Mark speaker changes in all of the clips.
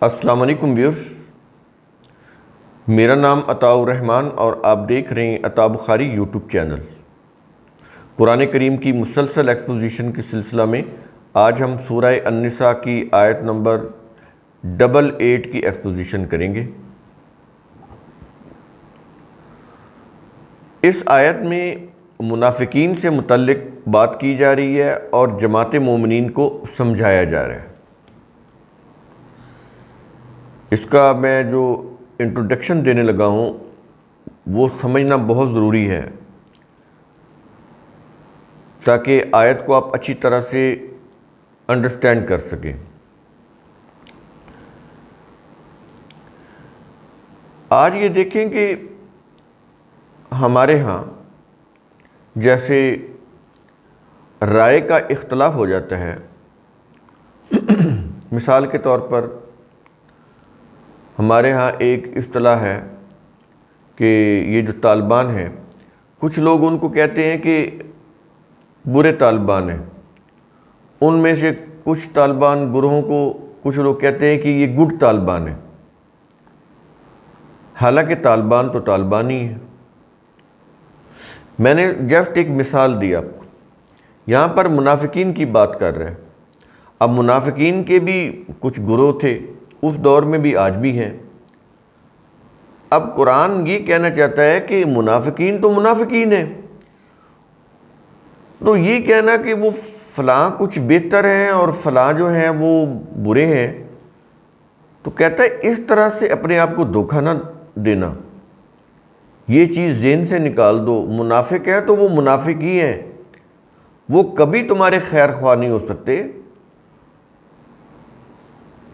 Speaker 1: السلام علیکم ویورز، میرا نام عطاء الرحمن اور آپ دیکھ رہے ہیں عطاء بخاری یوٹیوب چینل۔ قرآن کریم کی مسلسل ایکسپوزیشن کے سلسلہ میں آج ہم سورہ النساء کی آیت نمبر 88 کی ایکسپوزیشن کریں گے۔ اس آیت میں منافقین سے متعلق بات کی جا رہی ہے اور جماعت مومنین کو سمجھایا جا رہا ہے۔ اس کا میں جو انٹروڈکشن دینے لگا ہوں وہ سمجھنا بہت ضروری ہے تاکہ آیت کو آپ اچھی طرح سے انڈرسٹینڈ کر سکیں۔ آج یہ دیکھیں کہ ہمارے ہاں جیسے رائے کا اختلاف ہو جاتا ہے، مثال کے طور پر ہمارے ہاں ایک اصطلاح ہے کہ یہ جو طالبان ہیں، کچھ لوگ ان کو کہتے ہیں کہ برے طالبان ہیں، ان میں سے کچھ طالبان گروہوں کو کچھ لوگ کہتے ہیں کہ یہ گڈ طالبان ہیں، حالانکہ طالبان تو طالبان ہی ہیں۔ میں نے جسٹ ایک مثال دی آپ کو، یہاں پر منافقین کی بات کر رہے ہیں۔ اب منافقین کے بھی کچھ گروہ تھے اس دور میں بھی، آج بھی ہیں۔ اب قرآن یہ کہنا چاہتا ہے کہ منافقین تو منافقین ہیں، تو یہ کہنا کہ وہ فلاں کچھ بہتر ہیں اور فلاں جو ہیں وہ برے ہیں، تو کہتا ہے اس طرح سے اپنے آپ کو دھوکہ نہ دینا، یہ چیز ذہن سے نکال دو۔ منافق ہے تو وہ منافق ہی ہیں، وہ کبھی تمہارے خیر خواہ نہیں ہو سکتے۔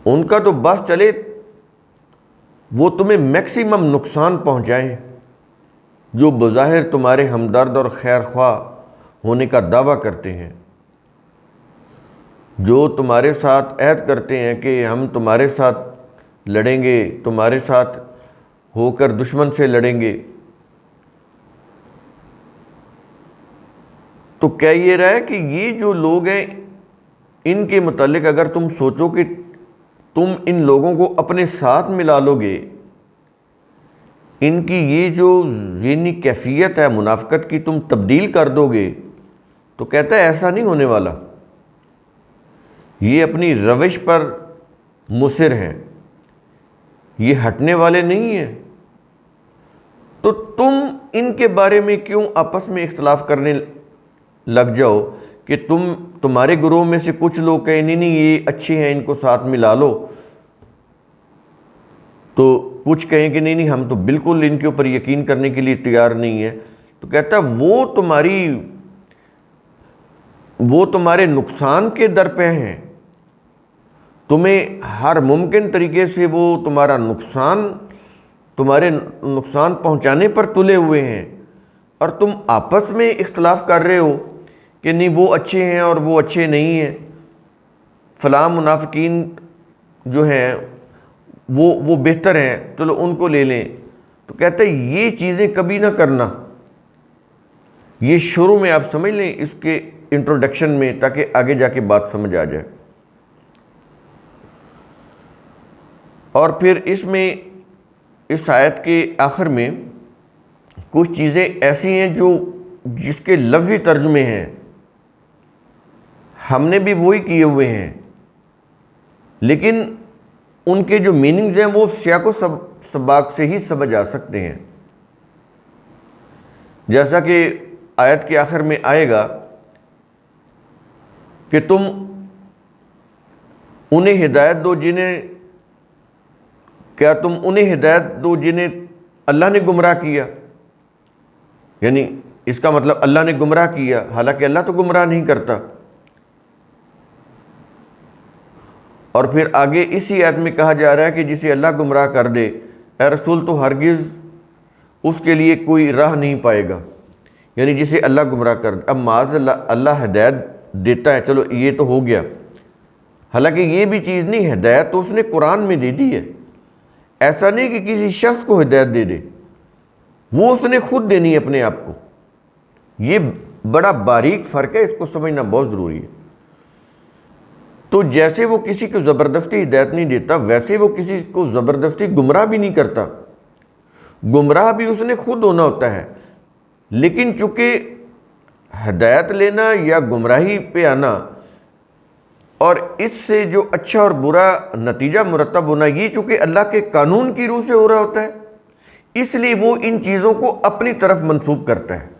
Speaker 1: ان کا تو بس چلے وہ تمہیں میکسیمم نقصان پہنچائیں، جو بظاہر تمہارے ہمدرد اور خیر خواہ ہونے کا دعویٰ کرتے ہیں، جو تمہارے ساتھ عہد کرتے ہیں کہ ہم تمہارے ساتھ لڑیں گے، تمہارے ساتھ ہو کر دشمن سے لڑیں گے۔ تو کہہ یہ رہا ہے کہ یہ جو لوگ ہیں ان کے متعلق اگر تم سوچو کہ تم ان لوگوں کو اپنے ساتھ ملا لو گے، ان کی یہ جو ذہنی کیفیت ہے منافقت کی تم تبدیل کر دو گے، تو کہتا ہے ایسا نہیں ہونے والا، یہ اپنی روش پر مصر ہیں، یہ ہٹنے والے نہیں ہیں۔ تو تم ان کے بارے میں کیوں آپس میں اختلاف کرنے لگ جاؤ کہ تمہارے گروہ میں سے کچھ لوگ کہیں نہیں یہ اچھے ہیں، ان کو ساتھ ملا لو، تو کچھ کہیں کہ نہیں ہم تو بالکل ان کے اوپر یقین کرنے کے لیے تیار نہیں ہیں۔ تو کہتا ہے وہ تمہارے نقصان کے درپے ہیں، تمہیں ہر ممکن طریقے سے وہ تمہارے نقصان پہنچانے پر تلے ہوئے ہیں، اور تم آپس میں اختلاف کر رہے ہو کہ نہیں وہ اچھے ہیں اور وہ اچھے نہیں ہیں، فلاں منافقین جو ہیں وہ بہتر ہیں، چلو ان کو لے لیں۔ تو کہتے ہیں یہ چیزیں کبھی نہ کرنا، یہ شروع میں آپ سمجھ لیں اس کے انٹروڈکشن میں، تاکہ آگے جا کے بات سمجھ آ جائے۔ اور پھر اس آیت کے آخر میں کچھ چیزیں ایسی ہیں جو جس کے لفظی ترجمے ہیں ہم نے بھی وہی کیے ہوئے ہیں، لیکن ان کے جو میننگز ہیں وہ سیاق و سباق سے ہی سمجھ آ سکتے ہیں۔ جیسا کہ آیت کے آخر میں آئے گا کہ تم انہیں ہدایت دو جنہیں اللہ نے گمراہ کیا، یعنی اس کا مطلب اللہ نے گمراہ کیا، حالانکہ اللہ تو گمراہ نہیں کرتا۔ اور پھر آگے اسی آیت میں کہا جا رہا ہے کہ جسے اللہ گمراہ کر دے اے رسول تو ہرگز اس کے لیے کوئی راہ نہیں پائے گا، یعنی جسے اللہ گمراہ کر دے۔ اب معاذ اللہ ہدایت دیتا ہے، چلو یہ تو ہو گیا، حالانکہ یہ بھی چیز نہیں، ہدایت تو اس نے قرآن میں دے دی ہے، ایسا نہیں کہ کسی شخص کو ہدایت دے دے، وہ اس نے خود دینی ہے اپنے آپ کو۔ یہ بڑا باریک فرق ہے، اس کو سمجھنا بہت ضروری ہے۔ تو جیسے وہ کسی کو زبردستی ہدایت نہیں دیتا، ویسے وہ کسی کو زبردستی گمراہ بھی نہیں کرتا، گمراہ بھی اس نے خود ہونا ہوتا ہے۔ لیکن چونکہ ہدایت لینا یا گمراہی پہ آنا اور اس سے جو اچھا اور برا نتیجہ مرتب ہونا، یہ چونکہ اللہ کے قانون کی روح سے ہو رہا ہوتا ہے، اس لیے وہ ان چیزوں کو اپنی طرف منسوب کرتا ہے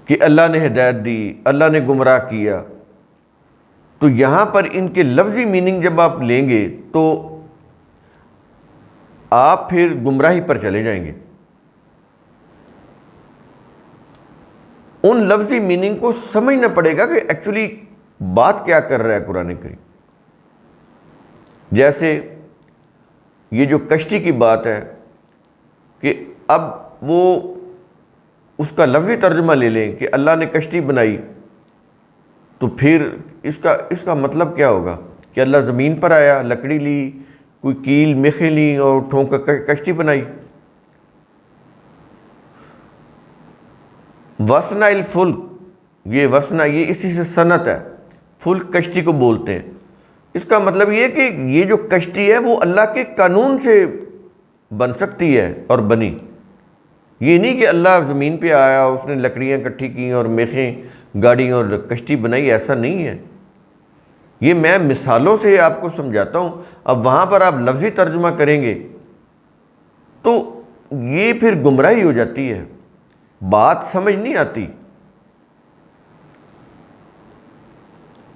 Speaker 1: کہ اللہ نے ہدایت دی، اللہ نے گمراہ کیا۔ تو یہاں پر ان کے لفظی میننگ جب آپ لیں گے تو آپ پھر گمراہی پر چلے جائیں گے۔ ان لفظی میننگ کو سمجھنا پڑے گا کہ ایکچولی بات کیا کر رہا ہے قرآن کریم۔ جیسے یہ جو کشتی کی بات ہے کہ اب وہ اس کا لفظی ترجمہ لے لیں کہ اللہ نے کشتی بنائی، تو پھر اس کا مطلب کیا ہوگا کہ اللہ زمین پر آیا، لکڑی لی، کوئی کیل میخیں لی اور ٹھونک کر کشتی بنائی۔ وصنع الفلک، یہ وصنع یہ اسی سے صنعت ہے، فلک کشتی کو بولتے ہیں۔ اس کا مطلب یہ کہ یہ جو کشتی ہے وہ اللہ کے قانون سے بن سکتی ہے اور بنی، یہ نہیں کہ اللہ زمین پہ آیا، اس نے لکڑیاں اکٹھی کی اور میخیں گاڑی اور کشتی بنائی، ایسا نہیں ہے۔ یہ میں مثالوں سے آپ کو سمجھاتا ہوں۔ اب وہاں پر آپ لفظی ترجمہ کریں گے تو یہ پھر گمراہی ہو جاتی ہے، بات سمجھ نہیں آتی۔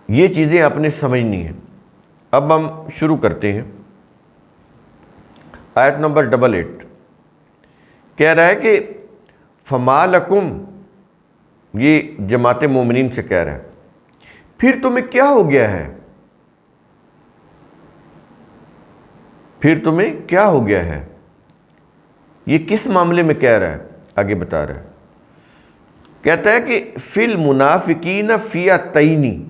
Speaker 1: یہ چیزیں آپ نے سمجھنی ہیں۔ اب ہم شروع کرتے ہیں۔ آیت نمبر 88 کہہ رہا ہے کہ فما لکم، یہ جماعت مومنین سے کہہ رہا ہے، پھر تمہیں کیا ہو گیا ہے، پھر تمہیں کیا ہو گیا ہے، یہ کس معاملے میں کہہ رہا ہے؟ آگے بتا رہا ہے، کہتا ہے کہ فی المنافقین فئتین،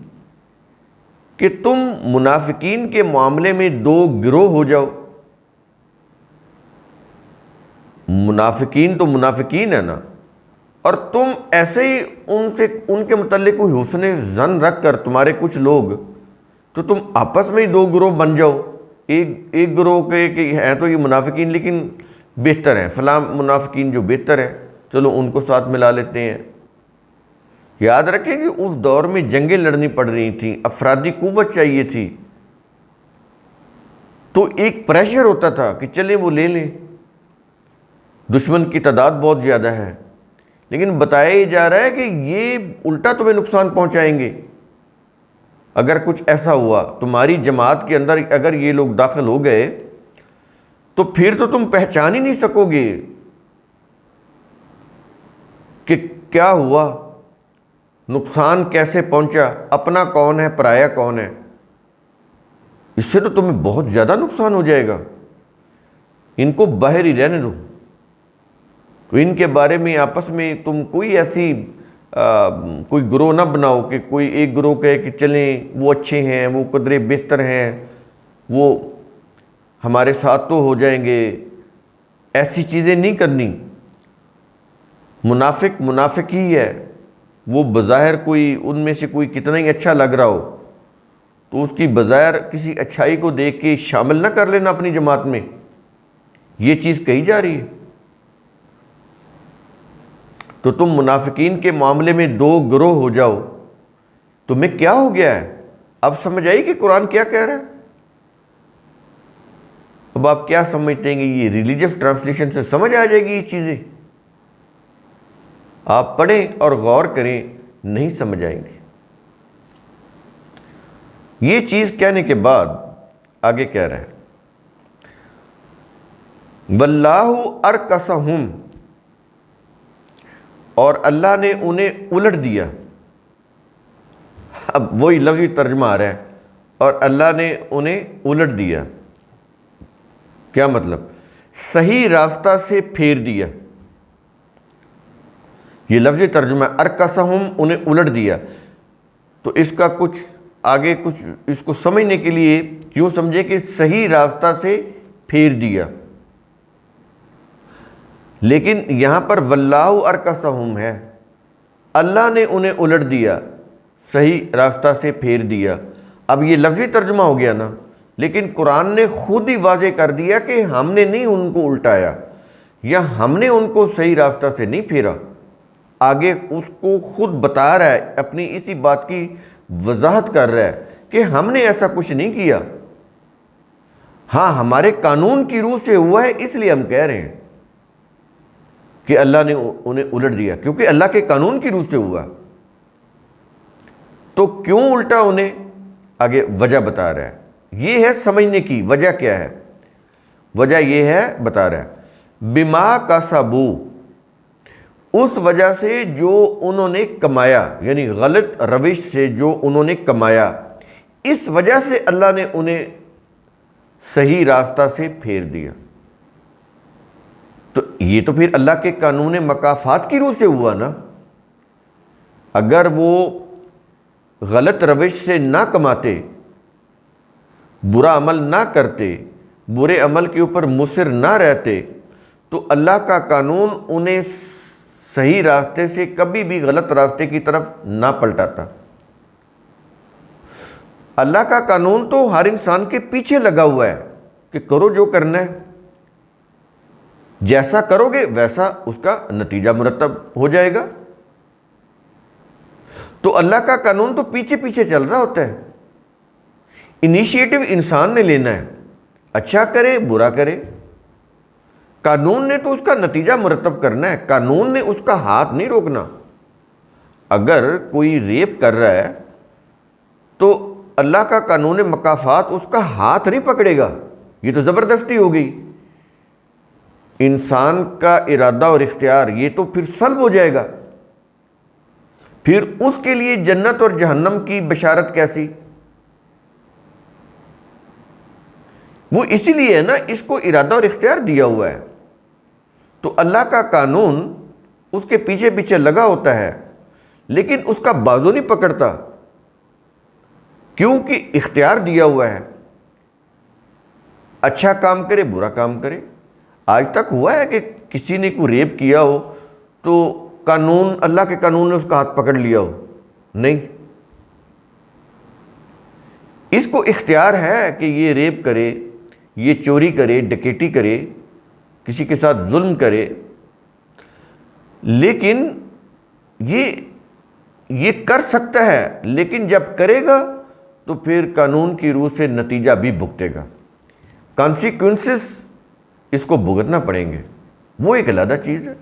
Speaker 1: کہ تم منافقین کے معاملے میں دو گروہ ہو جاؤ۔ منافقین تو منافقین ہے نا، اور تم ایسے ہی ان کے متعلق کوئی حسن ظن رکھ کر تمہارے کچھ لوگ، تو تم آپس میں ہی دو گروہ بن جاؤ۔ ایک گروہ کے کہ ہیں تو یہ منافقین لیکن بہتر ہیں، فلاں منافقین جو بہتر ہیں، چلو ان کو ساتھ ملا لیتے ہیں۔ یاد رکھیں کہ اس دور میں جنگیں لڑنی پڑ رہی تھیں، افرادی قوت چاہیے تھی، تو ایک پریشر ہوتا تھا کہ چلیں وہ لے لیں، دشمن کی تعداد بہت زیادہ ہے، لیکن بتایا ہی جا رہا ہے کہ یہ الٹا تمہیں نقصان پہنچائیں گے۔ اگر کچھ ایسا ہوا تمہاری جماعت کے اندر، اگر یہ لوگ داخل ہو گئے تو پھر تو تم پہچان ہی نہیں سکو گے کہ کیا ہوا، نقصان کیسے پہنچا، اپنا کون ہے پرایا کون ہے۔ اس سے تو تمہیں بہت زیادہ نقصان ہو جائے گا۔ ان کو باہر ہی رہنے دو، تو ان کے بارے میں آپس میں تم کوئی ایسی کوئی گروہ نہ بناؤ کہ کوئی ایک گروہ کہے کہ چلیں وہ اچھے ہیں، وہ قدرے بہتر ہیں، وہ ہمارے ساتھ تو ہو جائیں گے۔ ایسی چیزیں نہیں کرنی۔ منافق ہی ہے، وہ بظاہر کوئی ان میں سے کوئی کتنا ہی اچھا لگ رہا ہو تو اس کی بظاہر کسی اچھائی کو دیکھ کے شامل نہ کر لینا اپنی جماعت میں، یہ چیز کہی جا رہی ہے۔ تو تم منافقین کے معاملے میں دو گروہ ہو جاؤ، تمہیں کیا ہو گیا ہے؟ اب سمجھ آئی کہ قرآن کیا کہہ رہا ہے؟ اب آپ کیا سمجھتے ہیں کہ یہ ریلیجیس ٹرانسلیشن سے سمجھ آ جائے گی یہ چیزیں؟ آپ پڑھیں اور غور کریں، نہیں سمجھ آئیں گے۔ یہ چیز کہنے کے بعد آگے کہہ رہا ہے واللہ ارکسہم، اور اللہ نے انہیں الٹ دیا۔ اب وہی لفظی ترجمہ آ رہا ہے، اور اللہ نے انہیں الٹ دیا۔ کیا مطلب؟ صحیح راستہ سے پھیر دیا۔ یہ لفظی ترجمہ ارکسہم، انہیں الٹ دیا۔ تو اس کا کچھ آگے کچھ اس کو سمجھنے کے لیے یوں سمجھے کہ صحیح راستہ سے پھیر دیا، لیکن یہاں پر واللہ ارکسہم ہے، اللہ نے انہیں الٹ دیا، صحیح راستہ سے پھیر دیا۔ اب یہ لفظی ترجمہ ہو گیا نا، لیکن قرآن نے خود ہی واضح کر دیا کہ ہم نے نہیں ان کو الٹایا یا ہم نے ان کو صحیح راستہ سے نہیں پھیرا۔ آگے اس کو خود بتا رہا ہے، اپنی اسی بات کی وضاحت کر رہا ہے کہ ہم نے ایسا کچھ نہیں کیا، ہاں ہمارے قانون کی روح سے ہوا ہے، اس لیے ہم کہہ رہے ہیں کہ اللہ نے انہیں الٹ دیا، کیونکہ اللہ کے قانون کی روح سے ہوا۔ تو کیوں الٹا انہیں؟ آگے وجہ بتا رہا ہے، یہ ہے سمجھنے کی وجہ کیا ہے۔ وجہ یہ ہے، بتا رہا ہے بما کسبو، اس وجہ سے جو انہوں نے کمایا، یعنی غلط روش سے جو انہوں نے کمایا، اس وجہ سے اللہ نے انہیں صحیح راستہ سے پھیر دیا۔ تو یہ تو پھر اللہ کے قانون مکافات کی روح سے ہوا نا۔ اگر وہ غلط روش سے نہ کماتے، برا عمل نہ کرتے، برے عمل کے اوپر مصر نہ رہتے، تو اللہ کا قانون انہیں صحیح راستے سے کبھی بھی غلط راستے کی طرف نہ پلٹاتا۔ اللہ کا قانون تو ہر انسان کے پیچھے لگا ہوا ہے کہ کرو جو کرنا ہے، جیسا کرو گے ویسا اس کا نتیجہ مرتب ہو جائے گا۔ تو اللہ کا قانون تو پیچھے پیچھے چل رہا ہوتا ہے، انیشیٹو انسان نے لینا ہے، اچھا کرے برا کرے، قانون نے تو اس کا نتیجہ مرتب کرنا ہے، قانون نے اس کا ہاتھ نہیں روکنا۔ اگر کوئی ریپ کر رہا ہے تو اللہ کا قانون مکافات اس کا ہاتھ نہیں پکڑے گا، یہ تو زبردستی ہو گئی۔ انسان کا ارادہ اور اختیار یہ تو پھر سلب ہو جائے گا، پھر اس کے لیے جنت اور جہنم کی بشارت کیسی؟ وہ اسی لیے ہے نا، اس کو ارادہ اور اختیار دیا ہوا ہے۔ تو اللہ کا قانون اس کے پیچھے پیچھے لگا ہوتا ہے، لیکن اس کا بازو نہیں پکڑتا، کیونکہ اختیار دیا ہوا ہے، اچھا کام کرے برا کام کرے۔ آج تک ہوا ہے کہ کسی نے کوئی ریپ کیا ہو تو قانون، اللہ کے قانون نے اس کا ہاتھ پکڑ لیا ہو؟ نہیں، اس کو اختیار ہے کہ یہ ریپ کرے، یہ چوری کرے، ڈکیٹی کرے، کسی کے ساتھ ظلم کرے، لیکن یہ کر سکتا ہے، لیکن جب کرے گا تو پھر قانون کی روح سے نتیجہ بھی بھگتے گا، کانسیکوینسز اس کو بھگتنا پڑیں گے، وہ ایک علیحدہ چیز ہے،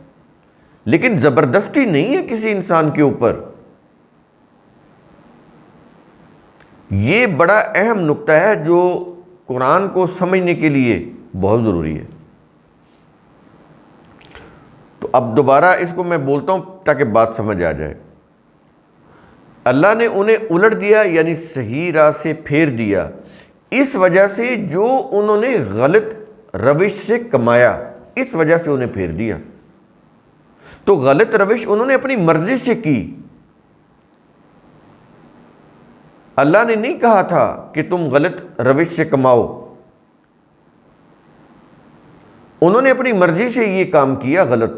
Speaker 1: لیکن زبردستی نہیں ہے کسی انسان کے اوپر۔ یہ بڑا اہم نقطہ ہے جو قرآن کو سمجھنے کے لیے بہت ضروری ہے۔ تو اب دوبارہ اس کو میں بولتا ہوں تاکہ بات سمجھ آ جائے۔ اللہ نے انہیں الٹ دیا، یعنی صحیح راہ سے پھیر دیا، اس وجہ سے جو انہوں نے غلط روش سے کمایا، اس وجہ سے انہیں پھیر دیا۔ تو غلط روش انہوں نے اپنی مرضی سے کی، اللہ نے نہیں کہا تھا کہ تم غلط روش سے کماؤ، انہوں نے اپنی مرضی سے یہ کام کیا غلط۔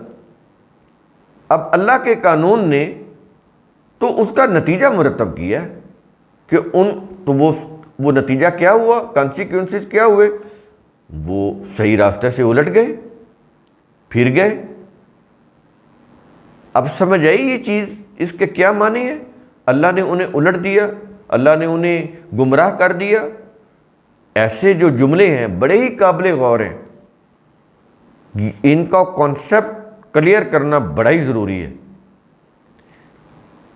Speaker 1: اب اللہ کے قانون نے تو اس کا نتیجہ مرتب کیا کہ وہ نتیجہ کیا ہوا، کانسیکوینسز کیا ہوئے، وہ صحیح راستے سے الٹ گئے، پھر گئے۔ اب سمجھ آئی یہ چیز، اس کے کیا معنی ہے؟ اللہ نے انہیں الٹ دیا، اللہ نے انہیں گمراہ کر دیا۔ ایسے جو جملے ہیں بڑے ہی قابل غور ہیں، ان کا کانسیپٹ کلیئر کرنا بڑا ہی ضروری ہے۔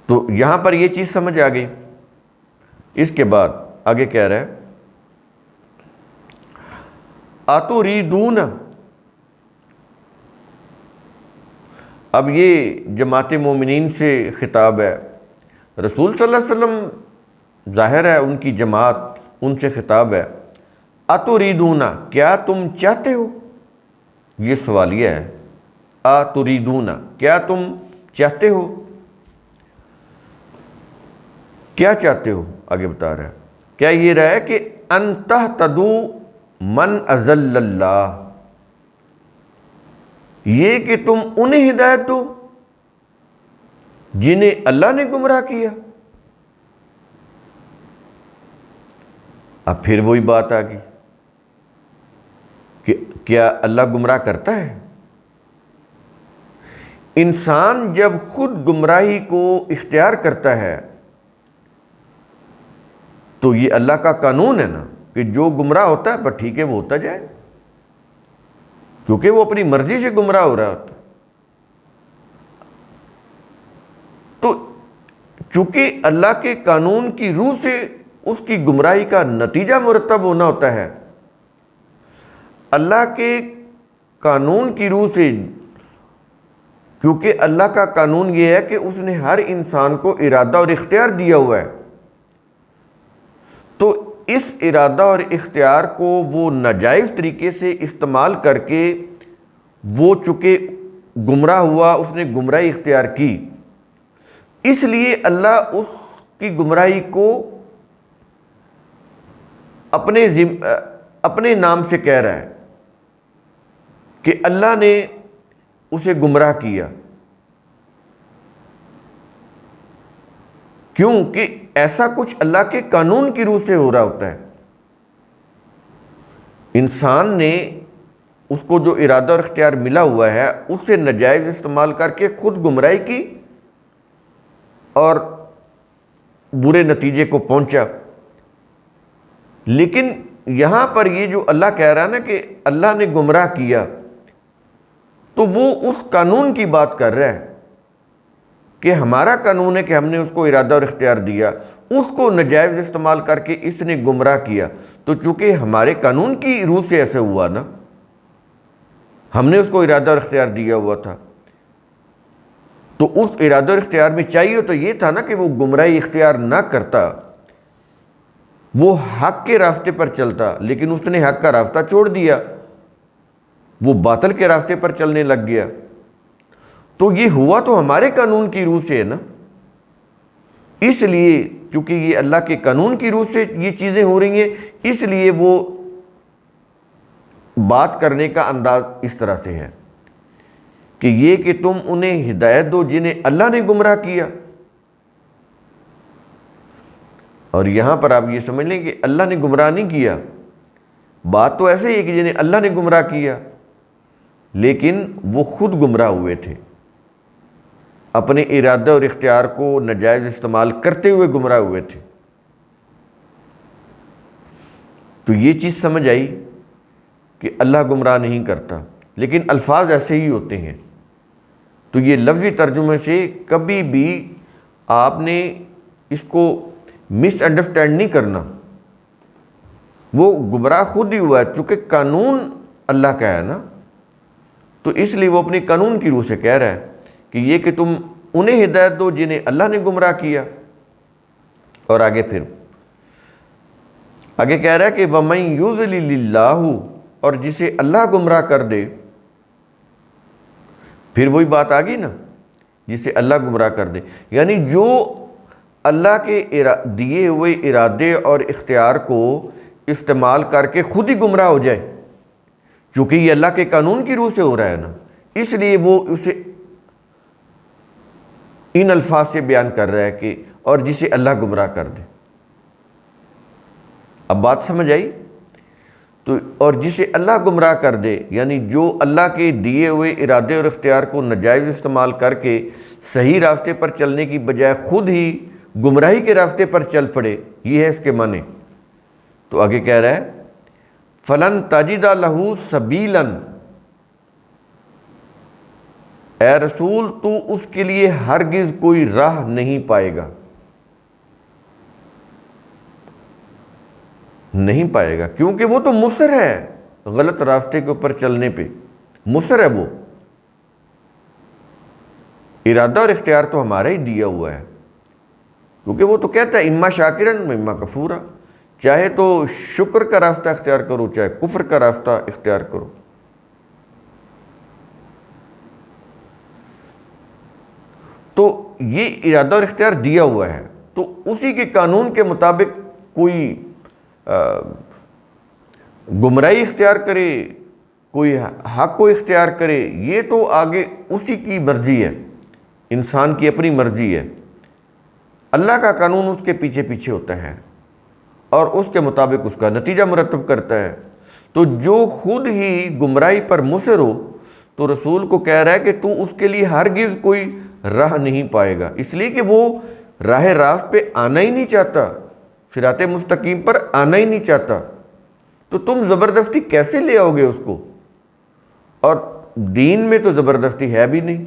Speaker 1: تو یہاں پر یہ چیز سمجھ آ گئی۔ اس کے بعد آگے کہہ رہا ہے اتریدون، اب یہ جماعت مومنین سے خطاب ہے، رسول صلی اللہ علیہ وسلم ظاہر ہے ان کی جماعت، ان سے خطاب ہے۔ اتریدون، کیا تم چاہتے ہو؟ یہ سوالیہ ہے، اتریدون، کیا تم چاہتے ہو؟ کیا چاہتے ہو؟ آگے بتا رہا ہے، کیا یہ رہا ہے کہ ان تہتدوا من اضل اللہ، یہ کہ تم انہیں ہدایت دو جنہیں اللہ نے گمراہ کیا۔ اب پھر وہی بات آ گئی کہ کیا اللہ گمراہ کرتا ہے؟ انسان جب خود گمراہی کو اختیار کرتا ہے تو یہ اللہ کا قانون ہے نا کہ جو گمراہ ہوتا ہے پر ٹھیک ہے وہ ہوتا جائے، کیونکہ وہ اپنی مرضی سے گمراہ ہو رہا ہوتا ہے۔ تو چونکہ اللہ کے قانون کی روح سے اس کی گمراہی کا نتیجہ مرتب ہونا ہوتا ہے، اللہ کے قانون کی روح سے، کیونکہ اللہ کا قانون یہ ہے کہ اس نے ہر انسان کو ارادہ اور اختیار دیا ہوا ہے، تو اس ارادہ اور اختیار کو وہ ناجائز طریقے سے استعمال کر کے وہ چونکہ گمراہ ہوا، اس نے گمراہی اختیار کی، اس لیے اللہ اس کی گمراہی کو اپنے نام سے کہہ رہا ہے کہ اللہ نے اسے گمراہ کیا۔ کیوں کہ ایسا کچھ اللہ کے قانون کی روح سے ہو رہا ہوتا ہے۔ انسان نے اس کو جو ارادہ اور اختیار ملا ہوا ہے اس سے ناجائز استعمال کر کے خود گمراہی کی اور برے نتیجے کو پہنچا۔ لیکن یہاں پر یہ جو اللہ کہہ رہا ہے نا کہ اللہ نے گمراہ کیا، تو وہ اس قانون کی بات کر رہا ہے کہ ہمارا قانون ہے کہ ہم نے اس کو ارادہ اور اختیار دیا، اس کو ناجائز استعمال کر کے اس نے گمراہ کیا، تو چونکہ ہمارے قانون کی روح سے ایسے ہوا نا، ہم نے اس کو ارادہ اور اختیار دیا ہوا تھا، تو اس ارادہ اور اختیار میں چاہیے تو یہ تھا نا کہ وہ گمراہی اختیار نہ کرتا، وہ حق کے راستے پر چلتا، لیکن اس نے حق کا راستہ چھوڑ دیا، وہ باطل کے راستے پر چلنے لگ گیا۔ تو یہ ہوا تو ہمارے قانون کی روح سے ہے نا، اس لیے کیونکہ یہ اللہ کے قانون کی روح سے یہ چیزیں ہو رہی ہیں، اس لیے وہ بات کرنے کا انداز اس طرح سے ہے کہ یہ کہ تم انہیں ہدایت دو جنہیں اللہ نے گمراہ کیا۔ اور یہاں پر آپ یہ سمجھ لیں کہ اللہ نے گمراہ نہیں کیا، بات تو ایسے ہی ہے کہ جنہیں اللہ نے گمراہ کیا، لیکن وہ خود گمراہ ہوئے تھے، اپنے ارادہ اور اختیار کو ناجائز استعمال کرتے ہوئے گمراہ ہوئے تھے۔ تو یہ چیز سمجھ آئی کہ اللہ گمراہ نہیں کرتا، لیکن الفاظ ایسے ہی ہوتے ہیں۔ تو یہ لفظی ترجمے سے کبھی بھی آپ نے اس کو مس انڈرسٹینڈ نہیں کرنا، وہ گمراہ خود ہی ہوا ہے، چونکہ قانون اللہ کا ہے نا، تو اس لیے وہ اپنی قانون کی روح سے کہہ رہا ہے کہ یہ کہ تم انہیں ہدایت دو جنہیں اللہ نے گمراہ کیا۔ اور آگے کہہ رہا ہے کہ وَمَن يُضْلِلِ اللَّهُ، اور جسے اللہ گمراہ کر دے، پھر وہی بات آ گئی نا، جسے اللہ گمراہ کر دے، یعنی جو اللہ کے دیے ہوئے ارادے اور اختیار کو استعمال کر کے خود ہی گمراہ ہو جائے، کیونکہ یہ اللہ کے قانون کی روح سے ہو رہا ہے نا، اس لیے وہ اسے ان الفاظ سے بیان کر رہا ہے کہ اور جسے اللہ گمراہ کر دے۔ اب بات سمجھ آئی؟ تو اور جسے اللہ گمراہ کر دے، یعنی جو اللہ کے دیے ہوئے ارادے اور اختیار کو ناجائز استعمال کر کے صحیح راستے پر چلنے کی بجائے خود ہی گمراہی کے راستے پر چل پڑے، یہ ہے اس کے معنی۔ تو آگے کہہ رہا ہے فَلَن تَجِدَ لَهُ سَبِيلًا، اے رسول تو اس کے لیے ہرگز کوئی راہ نہیں پائے گا، نہیں پائے گا، کیونکہ وہ تو مصر ہے غلط راستے کے اوپر چلنے پہ، مصر ہے وہ، ارادہ اور اختیار تو ہمارا ہی دیا ہوا ہے، کیونکہ وہ تو کہتا ہے اما شاکرن اما کفورا، چاہے تو شکر کا راستہ اختیار کرو چاہے کفر کا راستہ اختیار کرو۔ تو یہ ارادہ اور اختیار دیا ہوا ہے، تو اسی کے قانون کے مطابق کوئی گمراہی اختیار کرے، کوئی حق کو اختیار کرے، یہ تو آگے اسی کی مرضی ہے، انسان کی اپنی مرضی ہے، اللہ کا قانون اس کے پیچھے پیچھے ہوتا ہے، اور اس کے مطابق اس کا نتیجہ مرتب کرتا ہے۔ تو جو خود ہی گمراہی پر مصر ہو تو رسول کو کہہ رہا ہے کہ تو اس کے لیے ہرگز کوئی راہ نہیں پائے گا، اس لیے کہ وہ راہ راست پہ آنا ہی نہیں چاہتا، صراط مستقیم پر آنا ہی نہیں چاہتا، تو تم زبردستی کیسے لے آؤ گے اس کو؟ اور دین میں تو زبردستی ہے بھی نہیں،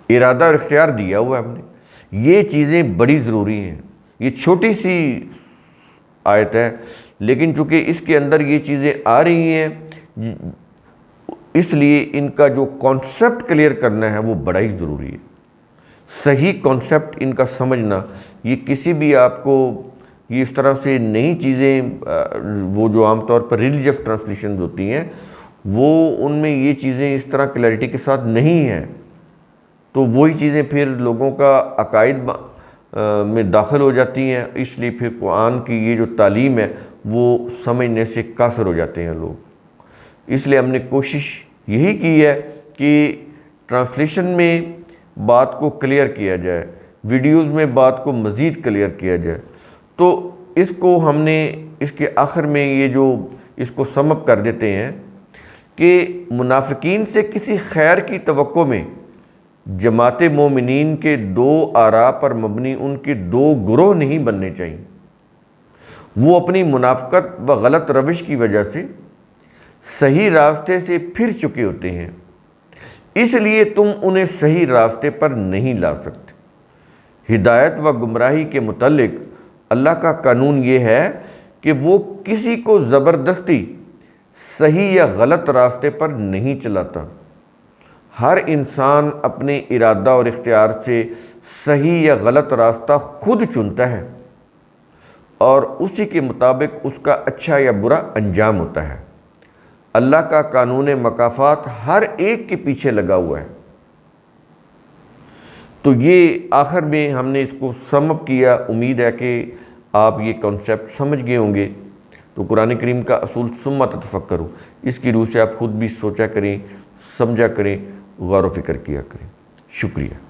Speaker 1: ارادہ اور اختیار دیا ہوا ہے ہم نے۔ یہ چیزیں بڑی ضروری ہیں۔ یہ چھوٹی سی آیت ہے لیکن چونکہ اس کے اندر یہ چیزیں آ رہی ہیں اس لیے ان کا جو کانسیپٹ کلیئر کرنا ہے وہ بڑا ہی ضروری ہے۔ صحیح کانسیپٹ ان کا سمجھنا، یہ کسی بھی آپ کو یہ اس طرح سے نئی چیزیں وہ جو عام طور پر ریلیجیس ٹرانسلیشنز ہوتی ہیں وہ ان میں یہ چیزیں اس طرح کلیئرٹی کے ساتھ نہیں ہیں، تو وہی چیزیں پھر لوگوں کا عقائد میں داخل ہو جاتی ہیں، اس لیے پھر قرآن کی یہ جو تعلیم ہے وہ سمجھنے سے قاصر ہو جاتے ہیں لوگ۔ اس لیے ہم نے کوشش یہی کی ہے کہ ٹرانسلیشن میں بات کو کلیئر کیا جائے، ویڈیوز میں بات کو مزید کلیئر کیا جائے۔ تو اس کو ہم نے اس کے آخر میں یہ جو اس کو سم اپ کر دیتے ہیں کہ منافقین سے کسی خیر کی توقع میں جماعت مومنین کے دو آراء پر مبنی ان کے دو گروہ نہیں بننے چاہیے۔ وہ اپنی منافقت و غلط روش کی وجہ سے صحیح راستے سے پھر چکے ہوتے ہیں، اس لیے تم انہیں صحیح راستے پر نہیں لا سکتے۔ ہدایت و گمراہی کے متعلق اللہ کا قانون یہ ہے کہ وہ کسی کو زبردستی صحیح یا غلط راستے پر نہیں چلاتا۔ ہر انسان اپنے ارادہ اور اختیار سے صحیح یا غلط راستہ خود چنتا ہے اور اسی کے مطابق اس کا اچھا یا برا انجام ہوتا ہے۔ اللہ کا قانون مکافات ہر ایک کے پیچھے لگا ہوا ہے۔ تو یہ آخر میں ہم نے اس کو سم اپ کیا۔ امید ہے کہ آپ یہ کنسیپٹ سمجھ گئے ہوں گے۔ تو قرآن کریم کا اصول ثم تتفکروا، اس کی روح سے آپ خود بھی سوچا کریں، سمجھا کریں، غور و فکر کیا کریں۔ شکریہ۔